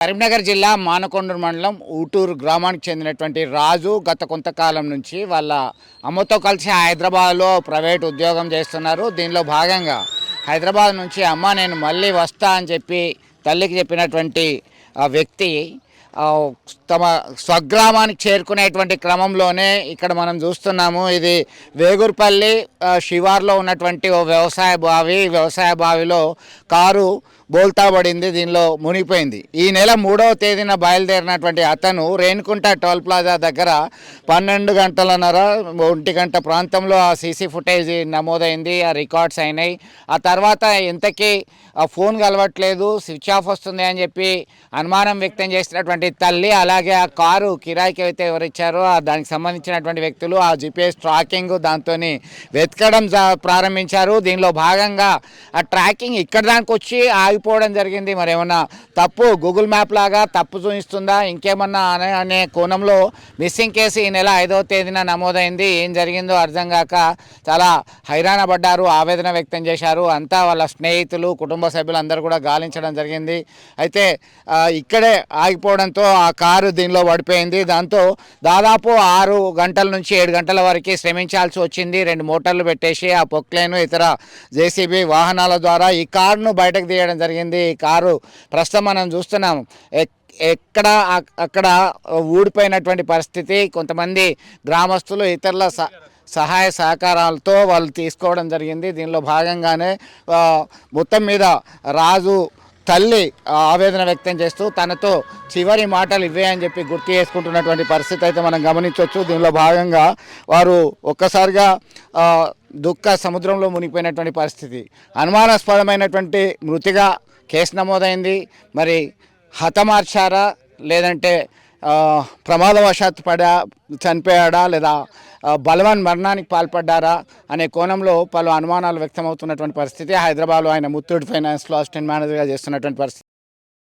కరీంనగర్ జిల్లా మానకొండూరు మండలం ఊటూరు గ్రామానికి చెందినటువంటి రాజు గత కొంతకాలం నుంచి వాళ్ళ అమ్మతో కలిసి హైదరాబాద్లో ప్రైవేట్ ఉద్యోగం చేస్తున్నారు. దీనిలో భాగంగా హైదరాబాద్ నుంచి అమ్మ నేను మళ్ళీ వస్తా అని చెప్పి తల్లికి చెప్పినటువంటి ఆ వ్యక్తి తమ స్వగ్రామానికి చేరుకునేటువంటి క్రమంలోనే ఇక్కడ మనం చూస్తున్నాము. ఇది వేగూర్పల్లి శివార్లో ఉన్నటువంటి ఓ వ్యవసాయ బావిలో కారు బోల్తాబడింది, దీనిలో మునిగిపోయింది. ఈ నెల 3వ తేదీన బయలుదేరినటువంటి అతను రేణుకుంట టోల్ ప్లాజా దగ్గర 12 గంటలన్నర 1 గంట ప్రాంతంలో ఆ సీసీ ఫుటేజ్ నమోదైంది, ఆ రికార్డ్స్ అయినాయి. ఆ తర్వాత ఇంతకీ ఆ ఫోన్ కలవట్లేదు, స్విచ్ ఆఫ్ వస్తుంది అని చెప్పి అనుమానం వ్యక్తం చేసినటువంటి తల్లి, అలాగే ఆ కారు కిరాయికి అయితే ఎవరిచ్చారో దానికి సంబంధించినటువంటి వ్యక్తులు ఆ జిపిఎస్ ట్రాకింగ్ దాంతో వెతకడం ప్రారంభించారు. దీనిలో భాగంగా ఆ ట్రాకింగ్ ఇక్కడ దానికి వచ్చి ఆగిపోవడం జరిగింది. మరి ఏమన్నా తప్పు గూగుల్ మ్యాప్ లాగా తప్పు చూపిస్తుందా ఇంకేమన్నా అనే కోణంలో మిస్సింగ్ కేసు ఈ నెల 5వ తేదీన నమోదైంది. ఏం జరిగిందో అర్థం కాక చాలా హైరాణ పడ్డారు, ఆవేదన వ్యక్తం చేశారు. అంతా వాళ్ళ స్నేహితులు కుటుంబ సభ్యులు అందరూ కూడా గాలించడం జరిగింది. అయితే ఇక్కడే ఆగిపోవడంతో ఆ కారు దీనిలో పడిపోయింది. దాంతో దాదాపు 6 గంటల నుంచి 7 గంటల వరకు శ్రమించాల్సి వచ్చింది. 2 మోటార్లు పెట్టేసి ఆ పొక్లైన్ ఇతర జేసీబీ వాహనాల ద్వారా ఈ కారును బయటకు తీయడం జరిగింది. ఈ కారు ప్రస్తుతం మనం చూస్తున్నాం అక్కడ ఊడిపోయినటువంటి పరిస్థితి. కొంతమంది గ్రామస్తులు ఇతరుల సహాయ సహకారాలతో వాళ్ళు తీసుకోవడం జరిగింది. దీనిలో భాగంగానే మొత్తం మీద రాజు తల్లి ఆవేదన వ్యక్తం చేస్తూ తనతో చివరి మాటలు ఇవే అని చెప్పి గుర్తు చేసుకుంటున్నటువంటి పరిస్థితి అయితే మనం గమనించవచ్చు. దీనిలో భాగంగా వారు ఒక్కసారిగా దుఃఖ సముద్రంలో మునిగిపోయినటువంటి పరిస్థితి. అనుమానాస్పదమైనటువంటి మృతిగా కేసు నమోదైంది. మరి హతమార్చారా లేదంటే ప్రమాదవశాత్తు చనిపోయాడా లేదా బలవన్ మరణానికి పాల్పడ్డారా అనే కోణంలో పలు అనుమానాలు వ్యక్తమవుతున్నటువంటి పరిస్థితి. హైదరాబాద్లో ఆయన ముత్తూట్ ఫైనాన్స్లో అసిస్టెంట్ మేనేజర్గా చేస్తున్నటువంటి పరిస్థితి.